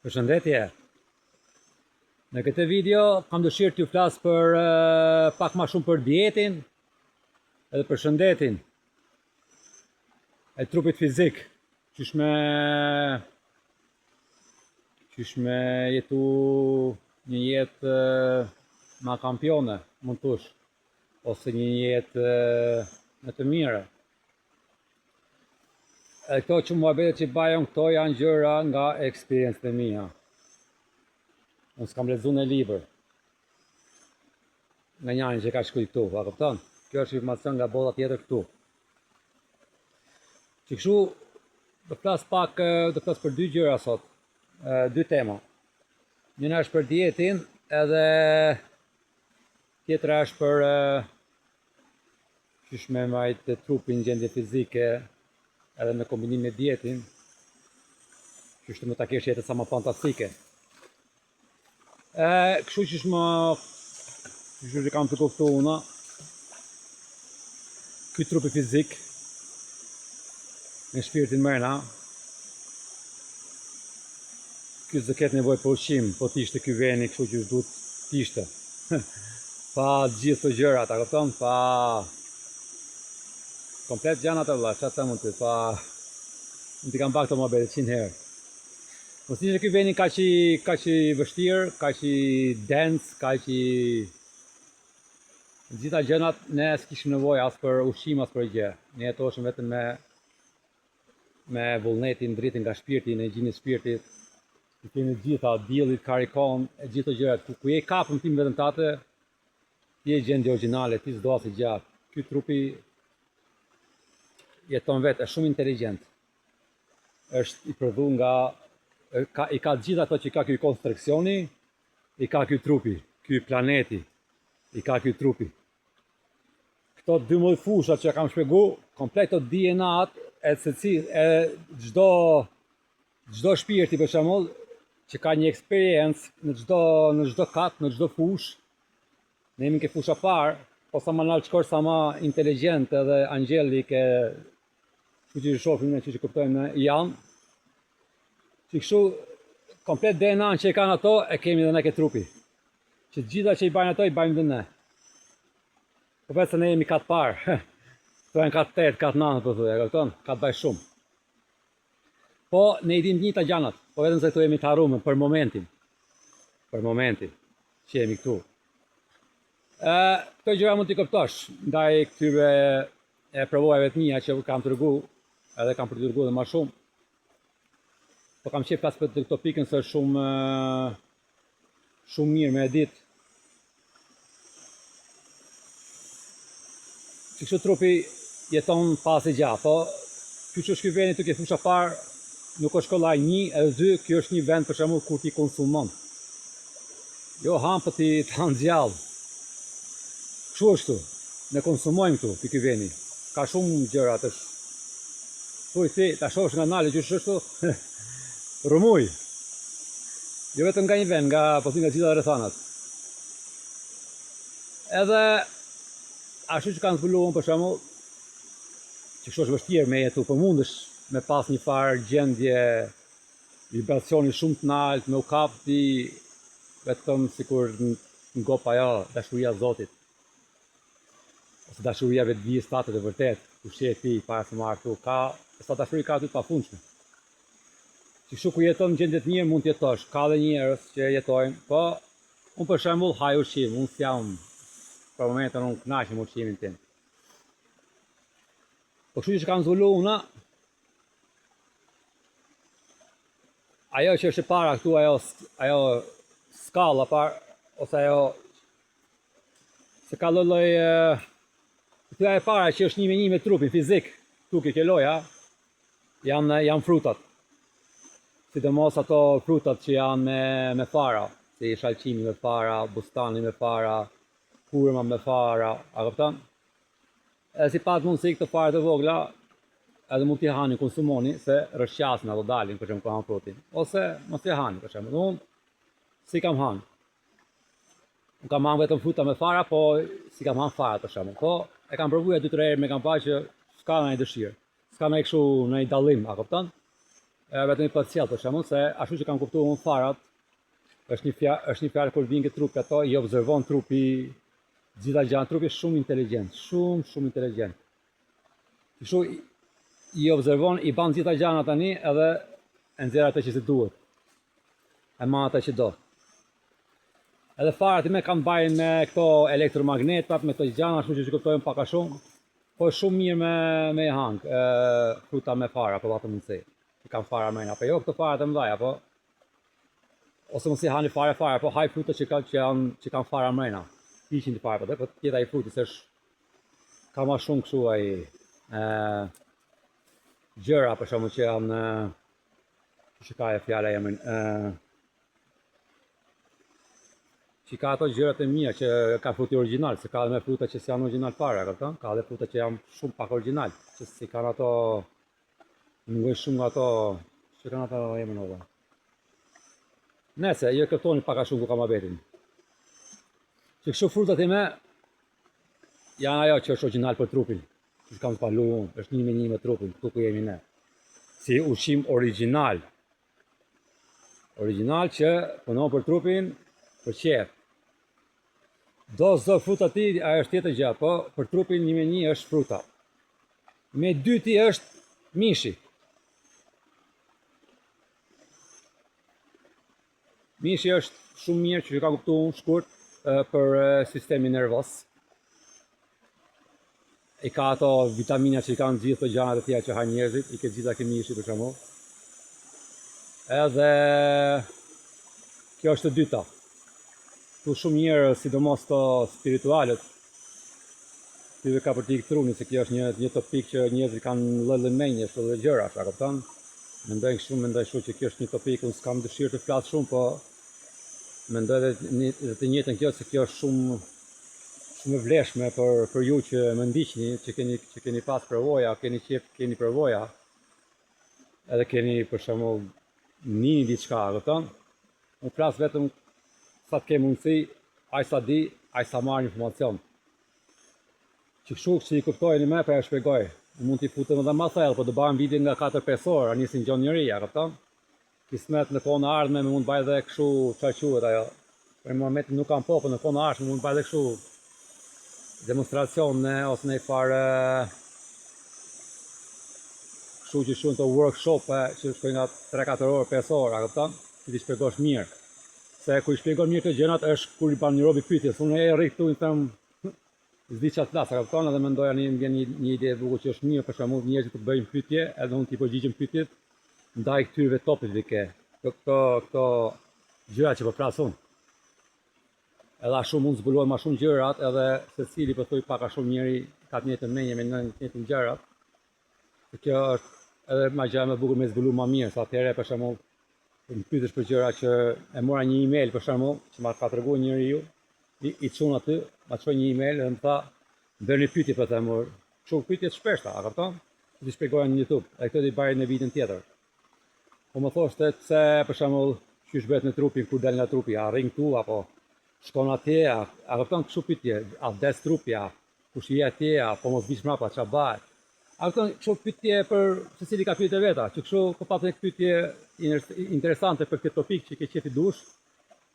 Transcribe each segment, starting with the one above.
Përshëndetje. Në këtë video kam dëshirë t'ju flas për pak ma shumë për dietin edhe për shëndetin e trupit fizik. Qysh me jetu një jetë ma kampione, mund thush, ose një jetë më të mire. E këto që muhabetet që bajon këto janë gjëra nga eksperiencët e mia. Unë s'kam lexuar në libër. Nga njëri që ka shkruar këtu, a kupton? Kjo është informacion nga bota tjetër këtu. Që kështu do flas për dy gjëra sot, dy tema. Njëra është për dietin edhe tjetra është për qysh me mbajtë trupin në gjendje fizike edhe me kombinim me dietin, qysh të më ta kesh jetën sa më fantastike. Kështu që kam të kuptu una, ky trupi fizik, me shpirtin mrena, ky zë ketë nevojë për ushqim, po t'ishte ky veni kështu që duhet t'ishte. Pa gjithë të gjërat, a kupton? Pa komplet gjanat e vëlla, çfarë them unë, pa unë t'i kam bërë këto muhabete 100 herë. Mos ishte ky veni kaq i vështirë, kaq i dense, kaq i gjitha gjërat ne s'kishim nevojë as për ushqim as për gjë. Ne jetoshim vetëm me vullnetin, dritin nga shpirti, energjinë e shpirtit. I kemi gjitha, diellit, karikon, e gjitha gjërat. Ku je kapën tim vetëm tate, ti je gjendje origjinale, ti s'do as gjatë. Ky trupi jeton vetë, është shumë inteligjent. Është i prodhuar nga i ka gjitha ato që ka ky konstruksioni, i ka ky trupi, ky planeti, i ka ky trupi. Këto 12 fushat që kam shpjegu, komplet të DNA-t e çdo shpirti për shembull, që ka një eksperiencë në çdo kat, në çdo fushë. Ne jemi ke fusha parë, po sa më lart shkosh sa më inteligjent edhe angjelik e që shohim ne, që kuptojmë janë. Që kështu, komplet DNA-n që i kanë ato, e kemi dhe ne ke trupi. Që gjitha që i bajnë ato, i bajnë dhe ne. Po vetë se ne jemi katë parë. To janë katë 8, katë 9, po thuaj, katë baj shumë. Po, ne i dim njëta gjanat, po vetëm se këtu jemi të harrume për momentin. Për momentin që jemi këtu. Këto gjëra mund t'i kuptosh, ndaj këtyre provojave të mia që kam t'regu, edhe kam për t'i regu dhe ma shumë. Po kam qef pas për këto pikën se është shumë mirë me ditë. Që kështu trupi jeton pas e gjatë, po ky që është ky veni të ke fusha parë, nuk është kollaj 1 edhe 2, kjo është një vend për shembull kur ti konsumon. Jo ham po ti ta nxjall. Kështu është këtu. Ne konsumojmë këtu ky veni. Ka shumë gjëra të thuj ti, ta shohësh nga nale që është këtu. Rumuj. Jo vetëm nga një vend, nga gjitha rrethanat. Edhe ashtu që kanë zbuluar për shembull, që kështu është vështirë me jetu, po mundesh me pas një farë gjendje vibracioni shumë të lartë, me u kap ti vetëm sikur ngop ajo dashuria e Zotit. Ose dashuria vetëdijes tate të vërtet, ku sheh ti para se marr këtu, ka sa dashuri ka aty të pafundshme. Që kështu ku jeton në gjendje të mirë mund të jetosh, ka dhe njerëz që jetojnë, po unë për shembull haj ushqim, unë s'jam për momentin unë kënaqem me ushqimin tim. Po kështu që kam zbuluar una, ajo që është e para këtu, ajo skalla parë, ose ajo se ka lloj këtu e para që është 1 me 1 me trupin fizik, këtu ke loja, janë frutat. Sidomos ato frutat që janë me fara, si shalqimi me fara, bustani me fara, hurma me fara, a kupton? Edhe si pas mundësi këto fara të vogla, edhe mund t'i hani, konsumoni, se rrëshqasin ato dalin, për shembull kur han frutin. Ose mos t'i hani, për shembull. Unë si kam han. Unë kam han vetëm fruta me fara, po si kam han fara, për shembull. Po e kam provuar 2-3 herë me kam pa që s'ka ndonjë dëshirë. S'ka ndonjë kështu ndonjë dallim, a kupton? vetëm i përcjell për shembull, se ashtu që kam kuptuar unë farat, është një fjalë kur vjen ke trupi ato, i observon trupi gjitha gjërat, trupi është shumë inteligjent, shumë inteligjent. Kështu i observon, i ban gjitha gjërat tani edhe e nxjerr atë që si duhet. E ma atë që do. Edhe farat me kanë bajnë me këto elektromagnetat, me këto gjëra, ashtu që kuptojmë pak a shumë, po është shumë mirë me hang, fruta me fara, po vetëm mundsi. I kanë fara mrena, apo jo këto farat e mëdha, po ose mos i hani fare, po haj fruta që kanë fara mrena. Ishin të fare, po tjeta i frutit është ka ma shumë kështu ai gjëra për shkakun që janë që ka e fjala emrin që ka ato gjërat e mia që ka fruti origjinal, se ka edhe me fruta që s'janë origjinal fare, kupton? Ka edhe fruta që janë shumë pak origjinal, që si kanë ato ngoj shumë nga ato që kanë ato emrin ova. Nëse, jo këftoni pak a shumë ku kam abetin. Që kështu frutat e me janë ajo që është origjinal për trupin, që kam palu unë, është 1 me trupin, këtu ku jemi ne. Si ushqim origjinal. Origjinal që punon për trupin, për qef. Do fruta ti, ajo është tjetër gjë, po për trupin 1 është fruta. Me dyti është mishi. Mishi është shumë mirë që ka kuptuar unë shkurt për sistemin nervos. I ka ato vitamina që i kanë gjithë të gjanat e tjera që hajnë njerëzit, i ke gjitha ke mishi për shembull. Edhe kjo është e dyta. Tu shumë njerë, sidomos të spiritualet, tyve ka për t'i këtruni, se kjo është një topik që njerëzit kanë lëllë menje, shumë dhe gjëra, pra kupton? Mendoj shumë që kjo është një topik, unë s'kam dëshirë të flasë shumë, po mendoj dhe të njëjtën kjo, se kjo është shumë e vlefshme për ju që më ndiqni, që keni pas përvoja, keni qef, keni përvoja, edhe keni për shembull nini diçka, kupton? Unë flas vetëm sa të ke mundësi, aj sa di, aj sa marrë informacion. Që kështu që i kuptojnë me, për e shpjegoj. Unë mund t'i futem edhe ma thellë, po të bëjmë video nga 4-5 orë, nisin gjon njëria, kupton? Kismet në kohën e ardhme me mund bëj edhe kështu çfarë quhet ajo. Për momentin nuk kam po në kohën e ardhme mund bëj edhe kështu demonstracion ose në farë kështu që shumë të workshop që shkojnë nga 3-4 orë, 5 orë, kupton? Që t'i shpjegosh mirë. Se kur i shpjegon mirë të gjërat është kur i ban një robi pyetjes. Unë e rri këtu i them s'di çfarë flas, kupton? Edhe mendoja më vjen një ide e bukur që është mirë për shkakun njerëzit të bëjnë pyetje, edhe unë t'i përgjigjem pyetjet ndaj këtyre topit që ke. Këto gjëra që po flas unë. Edhe ashtu mund zbulohen më shumë gjërat, edhe secili po thoj pak a shumë njëri ka të njëjtën menje me të njëjtën gjërat. Kjo është edhe më gjë më bukur me zbuluar më mirë, sa atëherë për shembull më pyetësh për gjëra që e mora një email për shembull, që ma ka treguar njeriu, i çon aty, ma çoi një email dhe më tha, bëni pyetje për të mor. Kështu pyetje të shpeshta, a kupton? Ti shpjegoja në YouTube, e këtë i bëjnë në vitin tjetër. Po më thoshte se për shembull, çysh bëhet në trupin kur dal nga trupi, a rrin këtu apo shkon atje, a kupton kështu pyetje, a des trupi, a kush je atje, apo mos vish mbrapa, ç'a bëhet? A këto kështu pyetje për secili ka pyetje veta, që kështu po patë një pyetje interesante për këtë topik që ke qefi dush,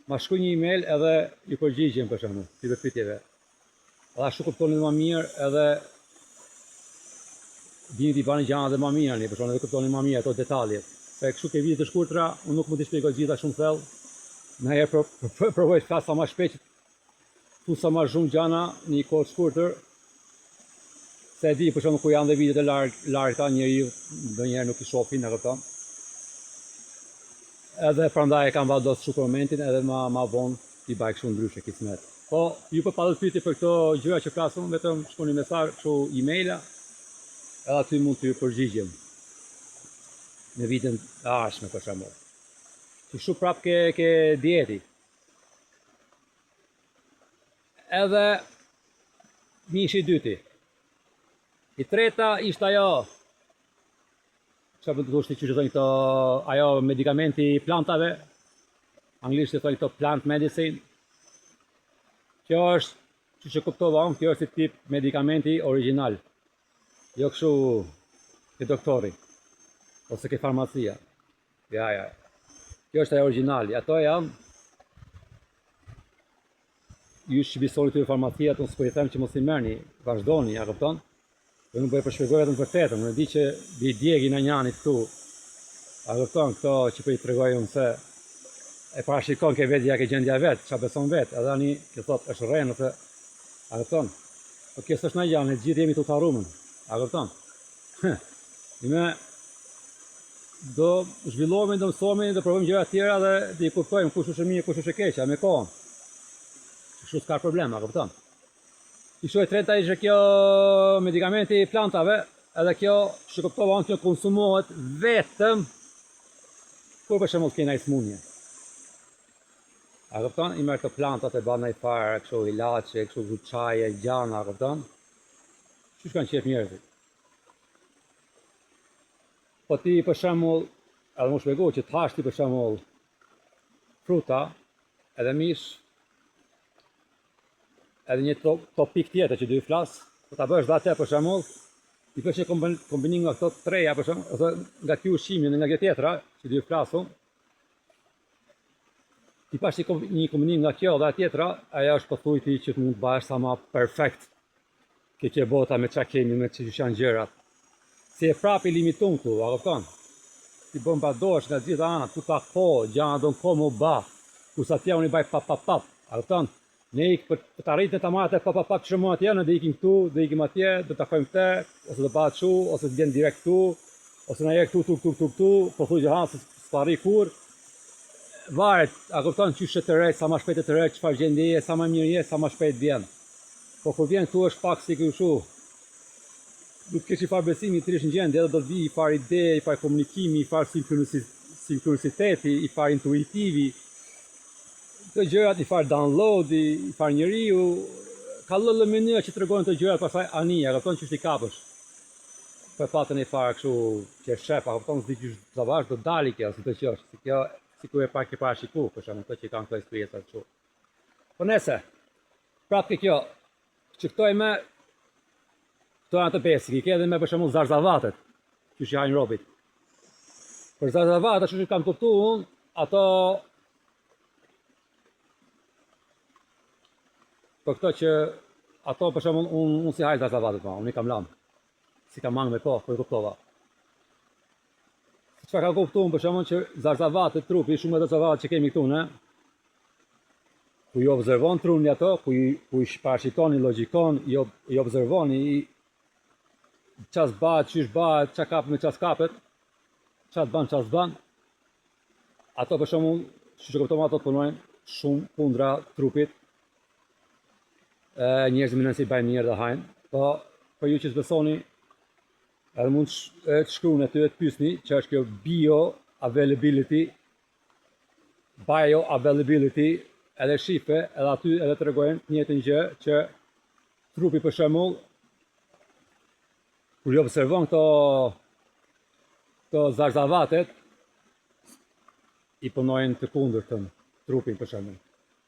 ma shkruaj një email edhe ju përgjigjem për shembull, këtyre pyetjeve. Edhe ashtu kuptoni më mirë edhe dini t'i bani gjana dhe më mirë, për shembull edhe kuptoni më mirë ato detaljet. Se kështu ke video të shkurtra, unë nuk mund t'i shpjegoj gjitha shumë thellë. Ndonjëherë provoj të flas sa më shpejt, thu sa më shumë gjana në një kohë të shkurtër. Se e di për shembull ku janë dhe videot e larta, njeriu ndonjëherë nuk i shohin, e kupton? Edhe prandaj e kam vendosur shumë momentin edhe ma vonë t'i baj kështu ndryshe kismet. Po ju po padët pyetje për këto gjëra që flasun, vetëm shkoni mesazh kështu emaila, edhe aty mund t'ju përgjigjem. Në vitin e ardhshme për shembull. Kështu prap ke dieti. Edhe mishi i dyti. I treta ishte ajo çfarë do të thoshte që thonë këto ajo medikamenti plantave, anglisht e thonë këto plant medicine. Kjo është që kuptova unë, kjo është si tip medikamenti origjinal. Jo kështu ke doktori ose ke farmacia. Ja. Kjo është ajo origjinali. Ato janë ju shqipsoni të farmacia, unë s'po i them që mos i merrni, vazhdoni, ja kupton? Unë nuk bëj për shpjegoj vetëm vërtetën, unë di që bi djegi në njani këtu. A kupton këto që po i tregoj unë se e parashikon ke vetë ja ke gjendja vetë, çfarë beson vetë, edhe tani që thotë është rrenë ose a kupton? Po kjo s'është ndonjë gjë, ne gjithë jemi të harruar. A kupton? Ne do zhvillohemi, do mësohemi, do provojmë gjëra të tjera dhe do i kuptojmë kush është mirë, kush është e keq, me kohën. Kështu s'ka problem, a kupton? Ishte e treta ishte kjo medikamenti i plantave, edhe kjo që kuptova unë që konsumohet vetëm kur për shembull ke ndaj smundje. A kupton? I merr të plantat e bën ndaj farë, kështu ilaçe, kështu çaje, gjana, a kupton? Çu kanë qef njerëzit. Po ti për shembull, edhe më shpjegoj që të hash ti për shembull fruta edhe mish, edhe një topik tjetër që do i flas, po ta bësh atë për shembull, i bësh kombinim nga këto treja për shembull, ose nga ky ushqimi nga kjo tjetra që do i flasun. Ti pash një kombinim nga kjo dhe tjetra, ajo është pothuajti që mund të bëhesh sa më perfekt. Që bota me çka kemi, me ç'i janë gjërat. Si e prapi limiton këtu, a kupton? Ti bën badosh nga gjitha anët, tu ka kohë, gjana do në kohë më ba, ku sa tja unë i baj pap, a kupton? Ne ik për të arritë të marrë atë pap që shumë atje, ne do ikim këtu, do ikim atje, do takojmë te, ose do bëhet kështu, ose të vjen direkt këtu, ose na jep këtu, po thuaj që se s'parri kur. Varet, a kupton çysh të rreth, sa më shpejt të rreth, çfarë gjendje je, sa më mirë je, sa më shpejt vjen. Po kur vjen këtu është pak si kështu. Do të kesh i farë besimi të rish në gjendje, edhe do të vi i farë ide, i farë komunikimi, i farë sinkroniciteti, i farë intuitivi, të gjërat, i farë downloadi, i farë njeriu, ka lëllë mënyra që të regojnë të gjërat, pasaj anija, kupton që është i kapësh. Për patën e farë kështu që e shep, a kupton s'di që është zavash, do dali kjo, si të që është, si kjo, si ku e pak ke parashiku, për shembull, këto që kanë këto eksperienca kështu. Po nese, prapë kjo, që këto e me, këto janë të basic, i ke edhe me për shembull zarzavatet, që që hajnë robit. Për zarzavatet, që kam kuptu unë, ato për këto që, ato për shembull, unë si hajnë zarzavatet, unë i kam lanë. Si kam mangë me kohë, po i kuptova. Çfarë ka kuptuar për shembull që zarzavatet trupi, shumë të zarzavatet që kemi këtu, ne? Ku i observon truni ato, ku i parashikoni, logjikon, i observoni, ças bëhet, çish bëhet, çka kapet me ças kapet, ças bën. Ato për shembull, siç e kuptova ato punojnë shumë kundra trupit. Njerëzit mendojnë se i bajnë mirë dhe hajnë, po për ju që s'besoni, edhe mund të shkruani aty të pyesni që është kjo bioavailability, edhe shife, edhe aty edhe tregojnë të njëjtën gjë që trupi për shembull kur i observon këto zarzavatet i punojnë të kundërtën trupin për shembull.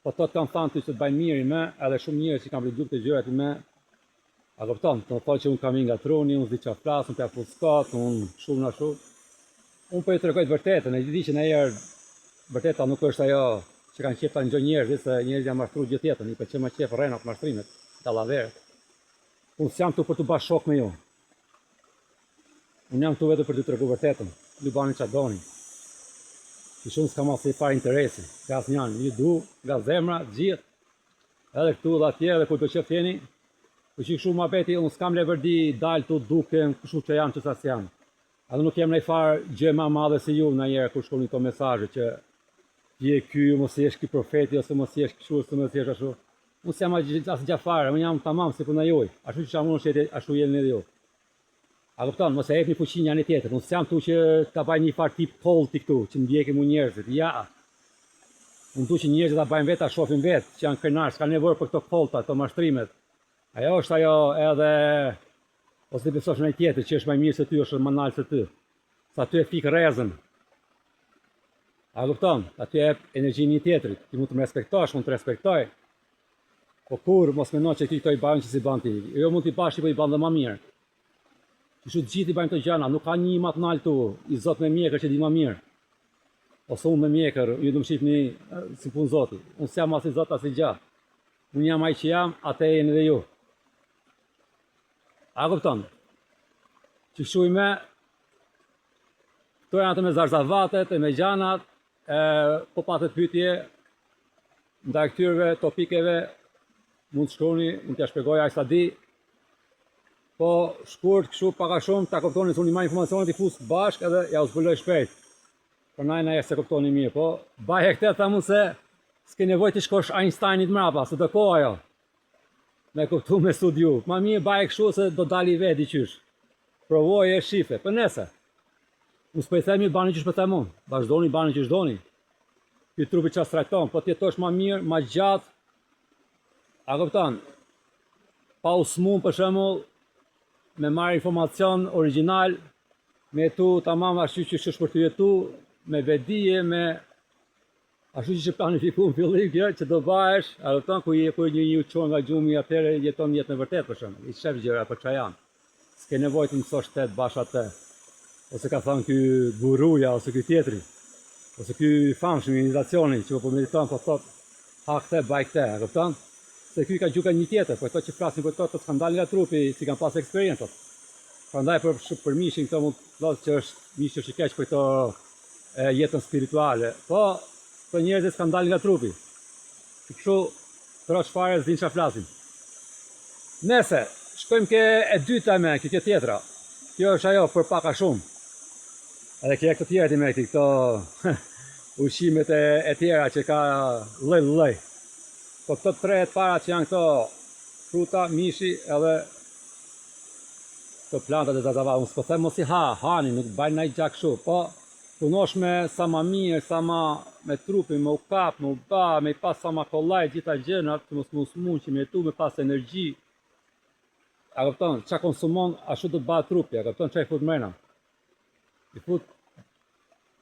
Po to të kanë thënë ty se të bajnë mirë me, edhe shumë njerëz që kanë bërë të gjërat me. A kupton, të thonë që unë kam nga truni, unë s'di çfarë flas, unë t'ja full skot, unë shumë ashtu. Unë po i tregoj të vërtetën, e di që ndonjëherë vërteta nuk është ajo që kanë qef ta ngjojnë njerëzit, se njerëzit janë mashtruar gjithë jetën, i pëlqen më qef rrenat, mashtrimet, dallaverët. Unë s'jam këtu për të bashkë shok me ju. Unë jam këtu vetëm për t'ju treguar vërtetën, ju bani çfarë doni. Që shumë s'kam asnjë fare interesi, ka asnjëan, ju du nga zemra gjithë. Edhe këtu dhe atje, edhe ku do qef jeni. Po që kështu ma beti, unë s'kam leverdi dalë të duken, kështu që janë që sa s'janë. Edhe nuk jem në i farë gjë ma madhe se ju në njerë kur shkoni këto mesazhe që ti je ky, mos jesh ky profeti, ose mos jesh kështu, ose mos jesh ashtu. Unë s'jam asë gjafare, unë jam tamam si puna juaj, ashtu që unë është ashtu jeni edhe ju. A kupton, mos e jepni fuqin janë tjetër, unë s'jam tu që ta baj një farë tip kolti këtu, që ndjekim u njerëzit, ja. Unë tu që njerëzit ta bajnë vetë, ta shohin vetë, që janë krenar, s'ka nevojë për këto kolta, këto mashtrimet. Ajo është ajo edhe, ose të besosh në tjetër që është më mirë se ty, është më nalë se ty. Sa ty e fikë rrezën. A kupton? Aty e energji një tjetrit. Ti mund të më respektosh, mund të respektoj. Po kur mos mendoj që ti këto i bën që si bën ti. Jo mund t'i bash, po i bën dhe më mirë. Kështu të gjithë i bëjmë këto gjëra, nuk ka një më të nalë tu, i zot me mjekër që di më mirë. Ose unë me mjekër, ju du më shifni si punë zoti. Unë s'jam as i zot as i gjah. Unë jam ai që jam, atë e jeni dhe ju. A kupton? Që shuj me, këto janë të me zarzavatet, e me gjanat, po patët pyetje, ndaj këtyreve topikeve, mund të shkroni, mund t'ja shpjegoj aq sa di. Po shkurt, kështu paka shumë, ta kuptoni se unë i marr informacionet i fus bashkë edhe ja u zbuloj shpejt. Prandaj na se kuptoni mirë, po baje këtë tha mund se s'ke nevojë të shkosh Einsteinit mrapa, se do kohë ajo. Me kuptu me studiu. Ma mirë baje kështu se do dali vetë diqysh. Provoje e shife, për nese. Unë s'po i themi bani që shpëtem unë, vazhdoni bani që shdoni. Ky trupi që trajton, po t'jetosh ma mirë, ma gjatë. A kupton? Pa u smun për shembull me marrë informacion original, me jetu tamam ashtu që është për të jetu, me vedije, me ashtu që planifiku në fillim kjo që do bahesh, a kupton ku një uçon nga gjumi atëre jeton jetën e vërtetë për shembull. I shef gjëra për çfarë janë. S'ke nevojë të mësosh tet bash atë. Ose ka thënë ky guruja ose ky tjetri. Ose ky famshëm i organizacioni që po mediton po thot ha këtë baj këtë, a kupton? Se ky ka gjuka një tjetër, po ato që flasin për to s'kan dalë nga trupi, si kanë pas eksperjencat. Prandaj për mishin këto mund të thotë që është mish që keq për këto jetën spirituale. Po këto njerëz s'kan dalë nga trupi. Kështu trosh fare s'din çfarë flasin. Nëse shkojmë ke e dyta me kjo tjetra. Kjo është ajo për pak a shumë. Edhe kjo këto tjera ti me këto ushqimet e tjera që ka lloj. Po këto tre të para që janë këto fruta, mishi edhe këto plantat e zarzava, unë s'po them mos i hani, nuk bajnë naj gjak kështu, po punosh me sa ma mirë, sa ma me trupin, me u kap, me u ba, me i pas sa ma kollaj, gjitha gjënat, që mos mund që me jetu, me pas energji. A kupton, qa konsumon, ashtu do të ba trupi, a kupton, qa i fut mrena. I fut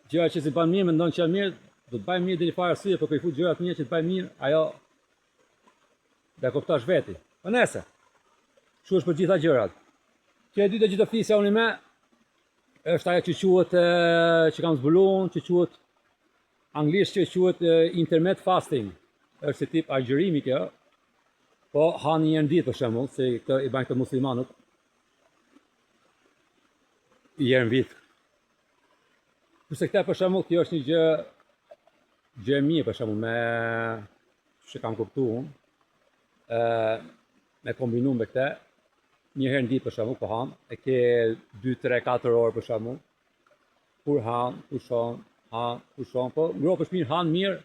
gjëra që si ban mirë, me ndonë që janë mirë, do të bajnë mirë dhe një farë arsye, po i fut gjërat mirë që të bajnë mirë, ajo dhe kuptosh veti. Po nese, shu është për gjitha gjërat. Që e dyta që të flisja unë me, është ajo që quhet, që kam zbuluar, që quhet anglisht që quhet intermittent fasting. Është si tip agjërimi kjo. Po han një herë në ditë për shembull, se këtë i bajnë këto muslimanët. Një herë në vit. Kurse këtë për shembull, kjo është një gjë e mirë për shembull me që kam kuptuar. Me kombinu me këte, një herë në ditë për shembull, po han, e ke 2, 3, 4 orë për shembull, kur han, pushon, po ngrohesh mirë, han mirë,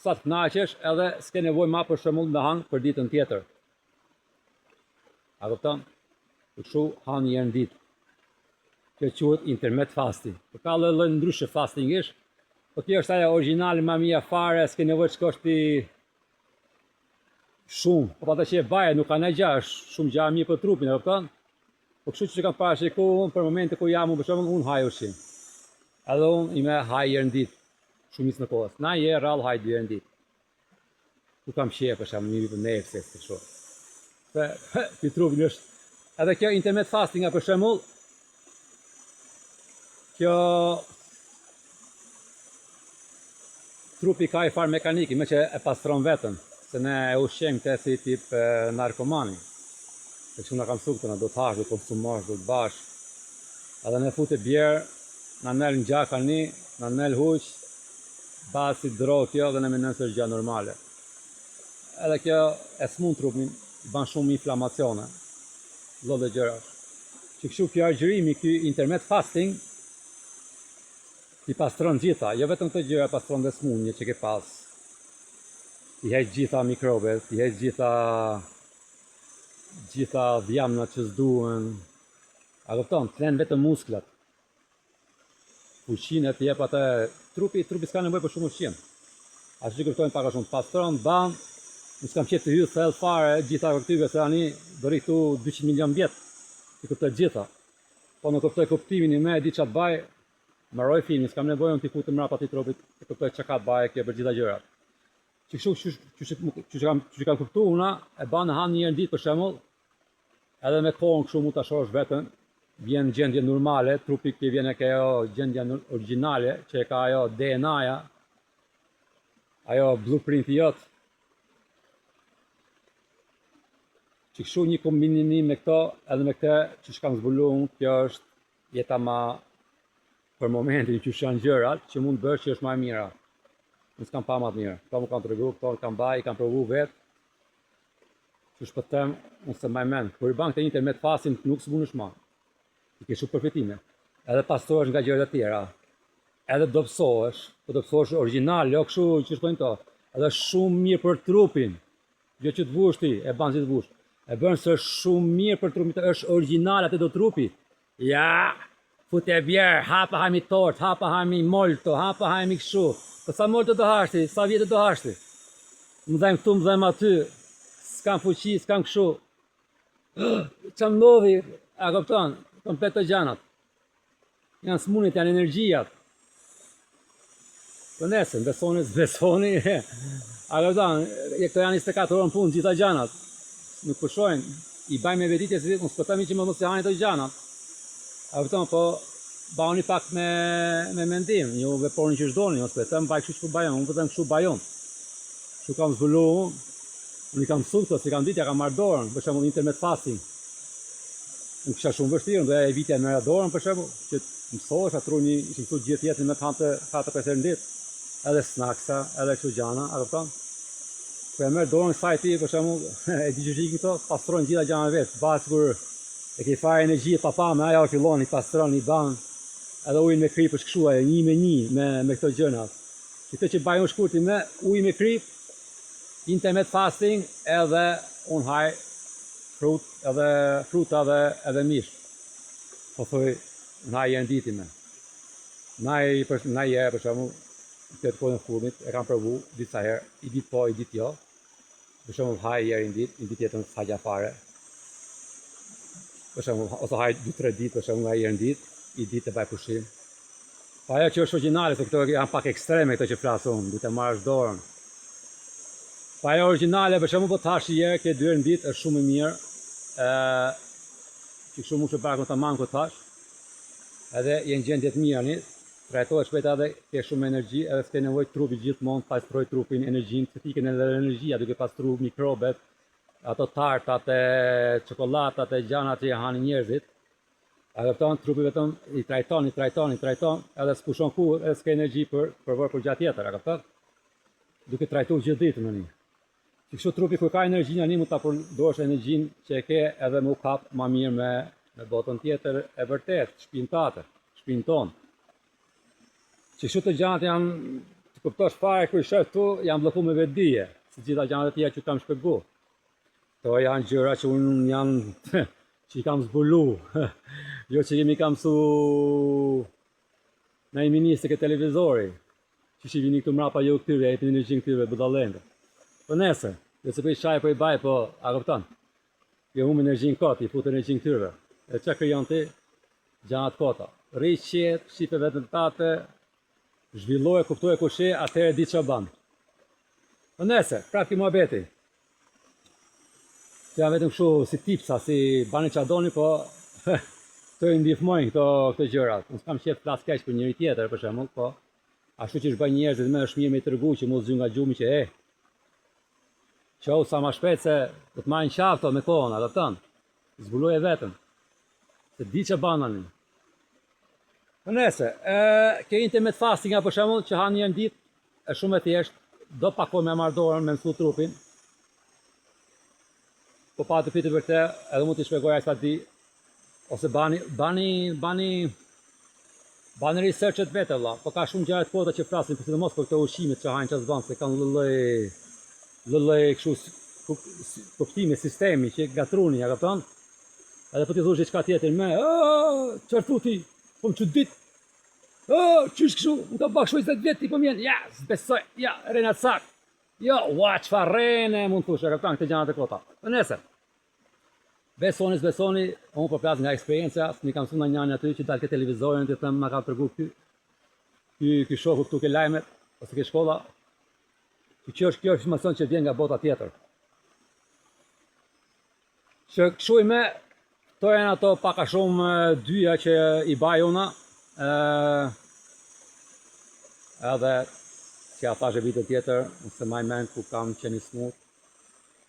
sa të kënaqesh, edhe s'ke nevojë më për shembull me han për ditën tjetër. A kupton? Kështu han një herë në ditë. Kjo quhet intermittent fasting. Po ka lloj ndryshe fastingish, po kjo është ajo origjinale më mia fare, s'ke nevojë të shkosh ti shumë, po ata që e baje nuk kanë gjë, është shumë gjë mirë për trupin, e kupton? Po kështu që kam parashikuar për momente kur jam për shembull unë haj ushqim. Edhe unë i me haj herë në ditë, shumicën e kohës. Na je rrallë haj 2 herë në ditë. Ku kam qejf për shembull një vit nefse kështu. Se ky trupi është edhe kjo intermittent fasting për shembull. Kjo trupi ka i farë mekaniki, me që e pastron vetën. Se ne e ushqejmë të si tip narkomani. Se kështu nga kam thukë të na do të hash, do të konsumosh, do të bash. Edhe ne fute bjerë, na nel në gjaka një, na nel huq, basi drogë kjo dhe ne menojmë se është gjë normale. Edhe kjo e smund trupin, i ban shumë inflamacione, lloj dhe gjëra. Që kështu kjo agjërimi, ky intermittent fasting, ti pastron gjitha, jo vetëm këto gjëra, pastron dhe smundje që ke pas. I heq gjitha mikrobet, i heq gjitha dhjamnat që s'duhen. A kupton, të lenë vetëm musklat. Fuqinë të jep atë trupi s'ka nevojë për shumë ushqim. Ashtu që kuptojnë pak a shumë pastron, ban, nuk s'kam qenë të hyrë thellë fare gjitha këtyve se tani do rri këtu 200 milion vjet. Ti kuptoj gjitha. Po nuk kuptoj kuptimin i me di ç'a baj, mbaroj filmin, s'kam nevojë unë t'i futem mbrapa atij trupit, të kuptoj ç'a ka baj kjo për gjitha gjërat. Që kështu që kam kuptuar una, e ban në han një herë në ditë për shembull, edhe me kohën kështu mund ta shohësh veten, vjen në gjendje normale, trupi që vjen e ka ajo gjendja origjinale, që e ka ajo DNA-ja, ajo blueprinti jot. Që kështu një kombinim me këto, edhe me këtë që shkam zbulu unë, kjo është jeta ma për momentin që janë gjërat që mund bësh që është ma e mira. Unë s'kam pa ma të mirë. Këto më kam të regu, këto kam baj, kam provu vetë. Që shpëtëm, unë se ma e menë. Kur i bank të internet fasin nuk së bunë shma. I ke shumë përfitime. Edhe pastohesh nga gjërat e tjera. Edhe dobësohesh, po dobësohesh origjinal, jo kështu që shkojnë to. Edhe shumë mirë për trupin. Jo që të vush ti, e ban si të vush. E bën se është shumë mirë për trupin, është origjinal atë do trupi. Ja, fute bjerë, hapa hajmi tort, hapa hajmi molto, hapa hajmi kështu. Po sa molto do hashti, sa vjetë do hashti. Më dhejmë këtu, më dhejmë aty. S'kam fuqi, s'kam kështu. Që më ndodhi, a këpton, komplet të gjanat. Janë smunit, janë energjijat. Për nesën, besoni, a këpton, këto janë 24 orë në punë, gjitha gjanat. Nuk përshojnë, i bajmë me veditje se unë s'pëtami që më mos e hani të gjanat. A këpton, po, bani pak me mendim, një veporni që shdoni, unë s'pëtëm baj kështu që për bajon, unë pëtëm kështu bajon. Që kam zbulu unë i kam mësu si kam ditë, ja kam marrë dorën, për shembull internet fasting. Unë kisha shumë vështirë, do e vitja me dorën për shembull, që të mësohesh, atru një ishë mësu gjithë jetën me të hanë 4-5 herë në ditë, edhe snacksa, edhe kështu gjana, a kupton? Kur e merr dorën kësaj ti, për shembull, e di që shikin këto, pastrojnë gjitha gjana vetë, basë kur e ke fare energji pa me ajo fillon i pastron, i ban, edhe ujin me krip është kështu, një me një me këto gjëna. Këtë që bajon shkurti me ujë me krip, internet fasting, edhe unë haj fruta edhe mish. Po thoj, në haj e nditi me. Na i herë, për shembull, këtë kohën e furnit, e kam provu disa herë, i dit po, i dit jo. Për shembull, haj herë i dit jetën s'haqja fare. Për shembull, ose haj 2-3 ditë, për shembull, nga herë në i dit e baj pushim. Pa ajo që është origjinale, se këto janë pak ekstreme këto që flasë unë, du të marrësh dorën. Pa ajo origjinale, për shembull, po të hash një herë, ke 2 herë në ditë, është shumë e mirë. Që shumë mund të bëra të manë këtë hash. Edhe jenë gjendje të mira një, trajtohet shpejt edhe ke shumë energji, edhe s'ke nevojë trupi gjithmonë pastroj trupin, energjinë, se ti ke edhe energjia duke pastru mikrobet, ato tartat e çokollatat e gjanat që hanë njerëzit. A kupton, trupi vetëm i trajton, edhe s'pushon kurrë, edhe s'ke energji për vërë për gjatë tjetër, a kupton? Duke trajtuar gjithë ditën në një. Që kështu trupi kur ka energji në një mund ta përdorësh energjinë që e ke edhe më u kap më mirë me botën tjetër e vërtet, shpinën tonë. Që kështu të gjanat janë, të kuptosh fare kur i shef tu, janë bllokuar me vetdije, si gjitha gjanat e tjera që kam shpjegu. Këto janë gjëra që unë janë që i kam zbulu. Jo që jemi kam su në i ministë ke televizori. Që shi vini këtu mrapa jo këtyre, e jepin energjin këtyre budallende. Po nese, dhe se për i shaj për i baj, po a kupton. Jo humë energjin kot, i fut energjin këtyre. E që krijon ti? Gjanat kota. Rri qetë, shipe vetën tate, zhvilloje, kuptoje kushe, atëherë di që banë. Po nese, prap ki muhabeti. Që janë vetëm kështu si tipsa, si bani që adoni, po të i ndihmojnë këto gjërat. Unë s'kam qef flas keq për njëri tjetër, për shembull, po ashtu që shbaj njerëzit me është mirë me i tërgu që mos zyu nga gjumi që qohu sa ma shpejt se do të marrin qafto me kohën, a kupton? Zbuloj e vetëm. Se di që banani. Për nese, ke internet fastinga për shembull që hanë një ditë, është shumë e thjeshtë, do pakoj me marrë dorën, me mësu trupin. Po pa të pitë për te, edhe mund t'i shpjegoj ai sa di, ose bani researchet vete valla, po ka shumë gjëra të kota që flasin, për sidomos për këto ushqimet që hajnë ças ban, se kanë lloj kështu kuptime sistemi që gatruni, ja kupton? Edhe po ti thosh diçka tjetër me, çfarë thuti? Po më çudit. Çish kështu, më ka bashkë 20 vjet ti po mjen. Ja, s'besoj. Ja, rena sak. Jo, ua çfarë rene, mund thosh, ja kupton, këto gjëra të kota. Po nesër. Besoni, unë po flas nga eksperienca, s'mi kam thënë njëri aty që dal ke televizorin, ti them ma ka tregu ky shoku këtu ke lajmet, ose ke shkolla. Kjo është informacion që vjen nga bota tjetër. Që kështu me Këto janë ato paka shumë dyja që i baj una. Edhe që ja thash e vitë tjetër, nëse maj men ku kam qeni smut,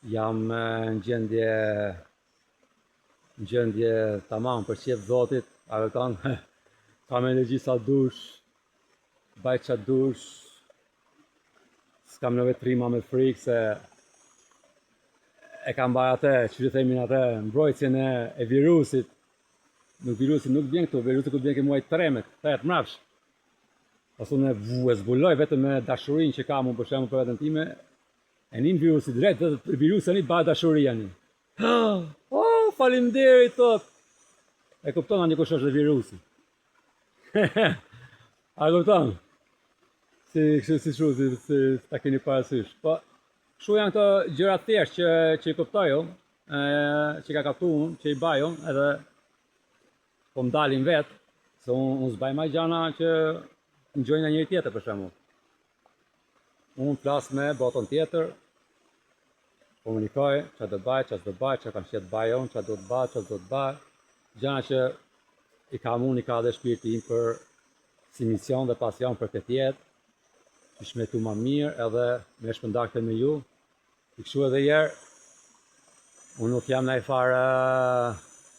jam në gjendje tamam për qef zotit, a vëtan, kam energji sa dush, baj qa dush, s'kam në vetrima me frikë se e kam baj atë, që që themin atë, mbrojtjen e virusit. Virusit nuk vjen këtu, virusit ku vjen ke muaj tremet, të mrapsh. Pas unë e zbuloj vetëm me dashurin që kam unë për shemë për vetën time, e njën virusit drejt, dhe virusit një ba dashuria një. Oh, falimderit tot! E kupton një kush është dhe virusi. A kupton? Si ta keni parasysh. Po, shu janë këto gjëra thjesht që i kuptojo, që ka kaptu unë, që i bajo, edhe po m'dalin vetë, se unë s'baj ma gjana që n'gjojnë e njëri tjetër për shemull. Unë flas me botën tjetër, komunikoj, që do baj, që kam qëtë bajon, që do të baj, që do të baj. Gjana që i kam unë, i ka dhe shpirti im për si mision dhe pasion për këtë jetë, që shmetu ma mirë edhe me shpëndakte me ju. I këshu edhe jerë, unë nuk jam nëjë farë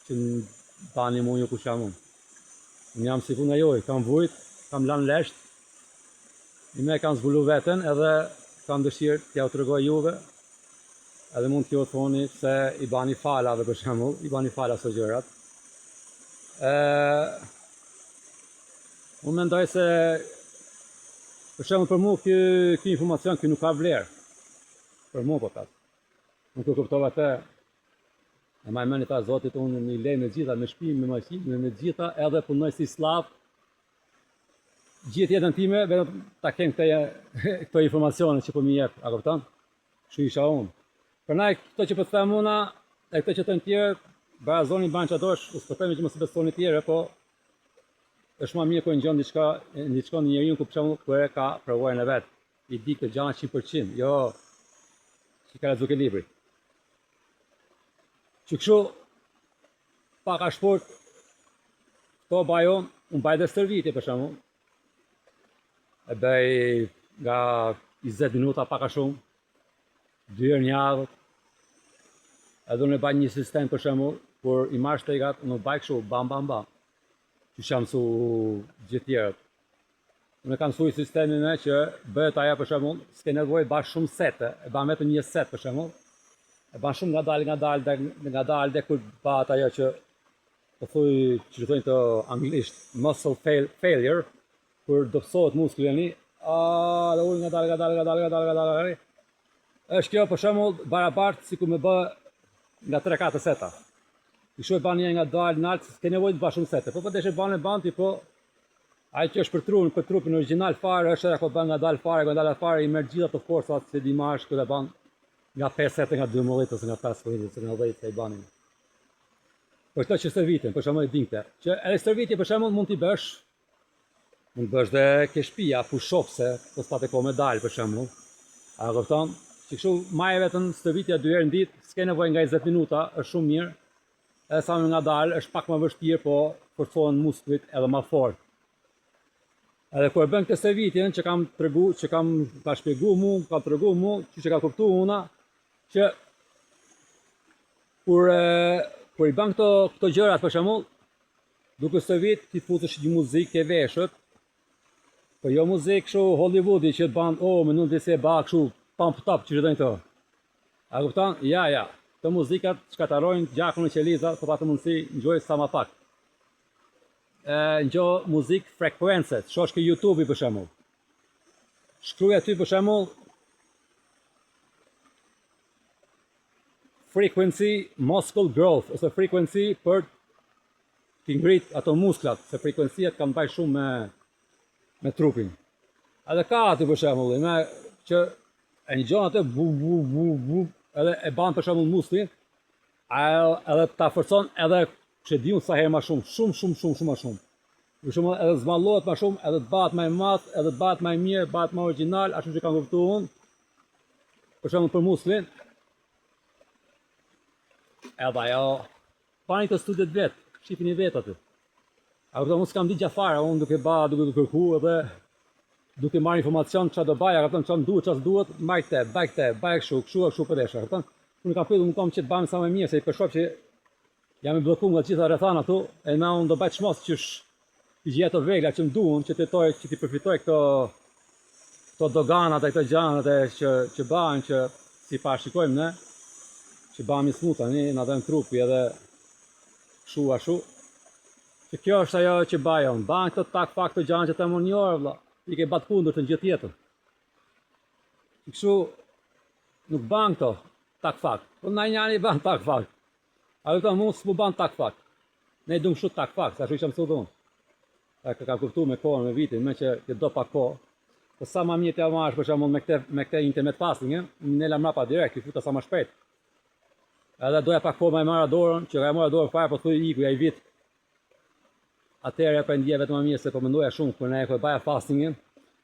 që në bani mu një kush jam unë. Unë jam si puna joj, kam vujt, kam lanë lesht, i me kam zbulu vetën edhe kam dëshirë t'ja u të regoj juve, edhe mund t'jo thoni se i bani falave për shembull, i bani fala së gjërat. Unë mendoj se për shembull për mua ky informacion ky nuk ka vlerë. Për mua po tas. Nuk e kuptova atë. E maj meni ta Zotit unë një lej me gjitha, me shpi, me maqinë, me gjitha, edhe punoj si slav. Gjithë jetën time, vetëm ta kem këto informacione që po mi jep, a kupton? Kështu isha unë. Përnaj këto që po të them una, e këto që të në tjerë, barazoni banë që adosh, u s'pëtemi që mos i besoni tjere, po është ma mirë kërë në gjënë diçka në njeriun ku përshemull kërë ka provojën e vetë. I di këtë gjana 100%, jo që ka lezu ke libri. Që këshu, pak a shport, këto bajon, unë baj dhe stërvitje përshemull. E bëj nga 20 minuta pak a shumë, 2 herë një javë. Edhe unë e baj një sistem për shembull, kur i marr shtegat, unë baj kështu bam bam bam. Që sham su gjithë tjerët. Unë kam mësuar sistemin me që bëhet ajo për shembull, s'ke nevojë bash shumë sete, e ban vetëm një set për shembull. E ban shumë ngadalë dhe kur bëhet ajo që po thuj që thonë të anglisht muscle failure, kur dobësohet muskulli, dhe unë ngadalë. Është kjo për shembull barabartë si ku me bë nga 3-4 seta. I shuaj bani nga dalë në altë, s'ke nevojë të bash shumë sete. Po deshe banë banti, po ai që është për trupin origjinal fare, është edhe ko bën nga dalë fare, i merr gjitha të forcat se dimash kur e ban nga 5 sete, nga 12 ose nga 15 ose nga 10 se i banin. Për këto që stërvitin, për shembull i dingte, që edhe stërvitje për shembull mund të bësh dhe ke shtëpia, push-upse, po s'pate ko me dalë për shembull. A kupton? Që kështu maje vetëm stërvitja 2 herë në ditë, s'ke nevojë nga 20 minuta, është shumë mirë. Edhe sa më nga dalë, është pak më vështirë, po forcohen muskujt edhe më fort. Edhe kur e bën këtë stërvitjen që kam tregu, që kam shpjegu mu, që ka kuptu una, që kur i bën këto gjërat për shembull, duke stërvit ti futesh një muzikë e veshët, po jo muzikë kështu Hollywoodi që të ban, me nuk dhe se ba kështu pump top që rëdojnë të. A kupton? Ja. Të muzikat shkatarojnë gjakun e qelizat, po patë mundësi ngjoj sa ma pak. Ngjoj muzikë frekuencet, shosh ke YouTube-i për shembull. Shkruaj aty për shembull frequency muscle growth, ose frequency për t'i ngrit ato musklat, se frekuenciat kanë baj shumë me trupin. Edhe ka aty për shembull, që e një gjonë atë edhe e banë për shembull musklin, edhe ta forcon edhe që di unë sa herë ma shumë, shumë ma shumë. Për shembull edhe zmallohet ma shumë, edhe të bëhet më i madh, edhe të bëhet më i mirë, bëhet më origjinal, ashtu që kam kuptuar unë. Për shembull për musklin, edhe ajo Pani të studet vetë, shifin i vetë aty. A kupton, unë s'kam ditë gjafare, unë duke kërku edhe duke marrë informacion çfarë do baja, kupton, çfarë duhet, çfarë duhet, mbaj këtë, baj kështu për desha, kupton. Unë kam pyetur, unë kam që të bëjmë sa më mirë, se i përshkop që jam i bllokuar nga gjitha rrethana këtu, e na unë do bëj çmos qysh i gjej ato vegla që më duan, që ti përfitoj këto doganat e këto gjanat që bëhen, që si parashikojmë ne, që bëhemi smut tani, na dhan trupi edhe kështu ashtu. Që kjo është ajo që bajon, ban këto tak pak të gjanë që të më një orë, vlla, i ke bat kundër të në gjithë jetën. Kështu nuk ban këto tak fak, po na njani ban tak fak. A këto mund s'mu ban tak fak. Ne duam kështu tak fak, sa isham thotë unë. Ka kuptuar me kohën, me vitin, me që do pa kohë. Po sa më mirë të marrësh për shembull me këtë internet fasting, unë nela mrapa direkt, i futa sa më shpejt. Edhe doja pak kohë më marra dorën, që ka marrë dorën fare, po thuj iku ai vit. Atëherë po ndjeja vetëm më mirë se po mendoja shumë kur ne e baja fastingin.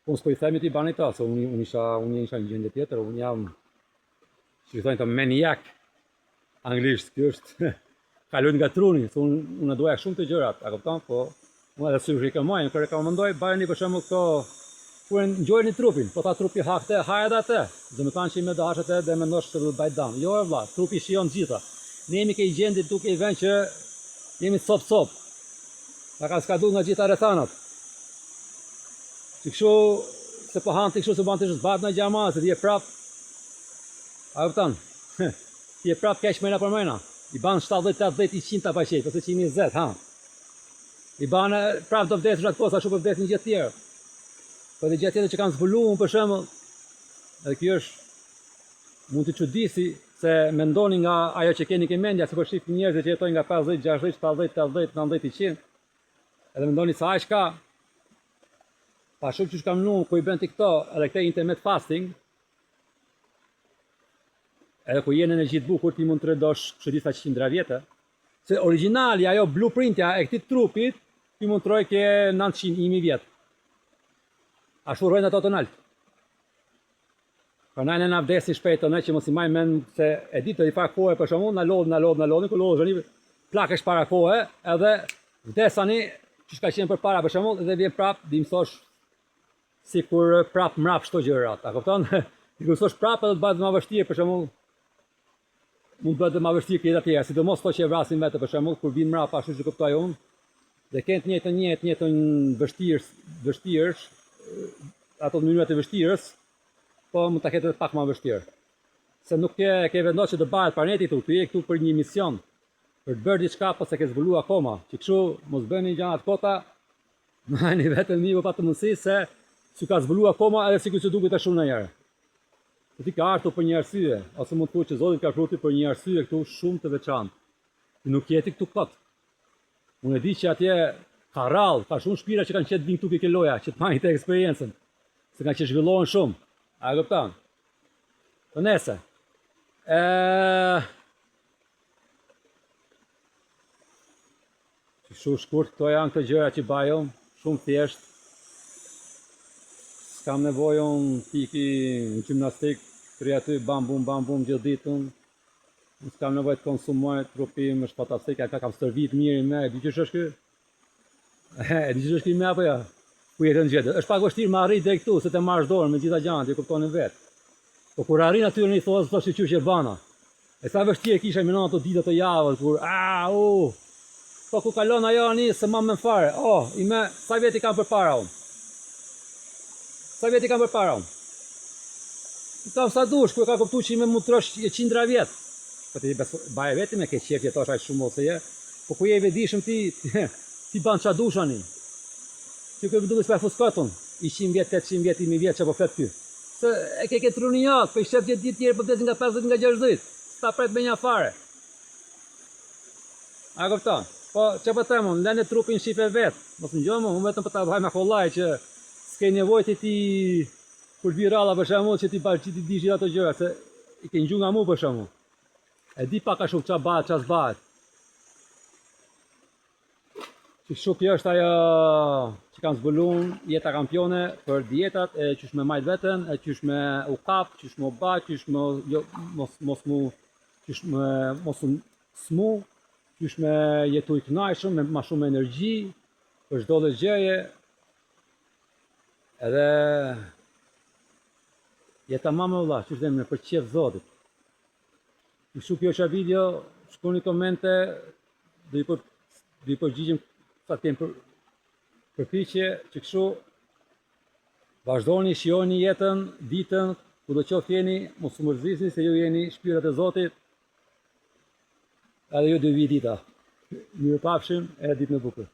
Unë s'po i themi ti bani ta, se unë isha në gjendje tjetër, unë jam si thonë të maniak anglisht, kjo është kalon nga truni, se unë doja shumë të gjërat, a kupton, po unë edhe syri këmoj, kur e rekomandoj bajeni për shembull këto kur ngjojeni trupin, po ta trupi hakte, hajde atë. Do të thonë që me dashët e dhe mendosh se do të baj dam. Jo vëlla, trupi shijon gjitha. Ne jemi ke gjendje duke i vënë që jemi cop. Na ka skaduar nga gjitha rrethanat. Që kështu se po han ti kështu se bën ti zbat në xhama, se ti je prap. A kupton? Ti je prap keq mëna për mëna. I ban 70-80 100 pa qej, ose 120, ha. I ban prap do vdesësh atë posa ashtu po vdesin gjithë tjerë. Po dhe gjatë tjetër që kanë zbuluar për shembull, edhe kjo është mund të çuditësi se mendoni nga ajo që keni ke mendja, se po shihni njerëz që jetojnë nga 50, 60, 70, 80, 90, 100. Edhe mendoni se aq ka. Pa shumë që kam nunë, ku i bën ti këto, edhe këte internet fasting, edhe ku jene në gjithë bukur, ti mund të redosh kështë 100 vjetë, se originali, ajo blueprintja e këtij trupit, ti mund të rojë ke 900-1000 vjetë. Ashtu rojnë ato të naltë. Për najnë na vdesin shpejt të ne që mos i maj men se e ditë të i pak kohë për shumë, na lodhë, ku lodhë zhëni plakesh para kohë, edhe vdesani që shka qenë për para për shumë, edhe vjen prap, di më thosh, si kur prap mrap shto gjërat, a kupton? Ti kur thosh prap edhe të bëhet më vështirë për shumë, mund të bëhet më vështirë këtë tjera, sidomos to që e vrasin vetë për shumë, kur vin mrap ashtu që kuptoj unë, dhe kanë të njëjtën vështirësh, ato mënyrat e vështirës, po mund ta ketë pak më vështirë. Se nuk ke vendosur që të bëhet planeti këtu, ti je këtu për një mision, për të bërë diçka pas se ke zbuluar akoma. Që kështu mos bëni gjëra të kota, mani vetëm një pa të mundësi se si ka zbuluar akoma edhe sikur që duket ashtu ndonjëherë. Se ti ka ardhur për një arsye, ose mund të thuaj që Zoti ka pruti për një arsye këtu shumë të veçantë. Ti nuk jeti këtu kot. Unë e di që atje ka rrallë, ka shumë shpira që kanë qenë vinë këtu ke loja, që të marrin të eksperiencën, se kanë që zhvillohen shumë. A e kupton? Po nese. Kështu shkurt, këto janë këto gjëra që bajon, shumë thjesht. S'kam nevojën piki në gjimnastik, kri aty bam bum gjithë ditën. S'kam nevojë të konsumoj trupi më shpatastik, ka kam stërvit mirë me, di që është ky? Di që është ky me apo ja? Ku jetë në gjithë? Është pak vështirë me arrit deri këtu, se të marrësh dorën me gjitha gjanat, ju kuptoni vetë. Po kur arrin aty në i thosë, thosh që e bana. E sa vështirë kisha me ato ditë të javës, kur po ku kalon ajo ani se më fare. Sa vjet i kam përpara unë? Sa vjet i kam përpara unë? I kam sa dush, kur ka kuptuar që më trosh 100 vjet. Po ti baje vetëm me ke qef jetosh aq shumë ose je. Po ku je i vedishëm ti, ti ban ça dush ani. Ti ke duhet të pa fuskatun. I 100 vjet, 800 vjet, 1000 vjet çapo flet ty. Se e ke truniat, po i shef ditë tjerë po vdes nga 50 nga 60. Sta pret me një afare. A kupton? Po çfarë them unë, lënë trupin shife vet. Mos ngjomë, unë vetëm po ta bëj me kollaj që s'ke nevojë ti kur vi ralla për shembull që ti bash ti dish ato gjëra se i ke ngju nga mua për shembull. E di pak a shumë ç'a bëhet, ç'a s'bëhet. Kështu kjo është ajo që kam zbuluar jeta kampione për dietat e qysh me majt veten, e qysh me u kap, qysh me u bë, qysh me mos qysh me jetu i kënaqshëm, me ma shumë energji, për çdo lloj gjëje. Edhe jeta ma me vëlla, qysh dhe me për qef Zotit. Kështu kjo është video, shkruani komente, do i përgjigjem sa kemë përpiqje që kështu vazhdoni, shijoni jetën, ditën, kudo qoftë jeni, mos u mërzisni se ju jeni shpirat e Zotit. Edhe ju do vi dita. Mirupafshim, e ditë në bukur.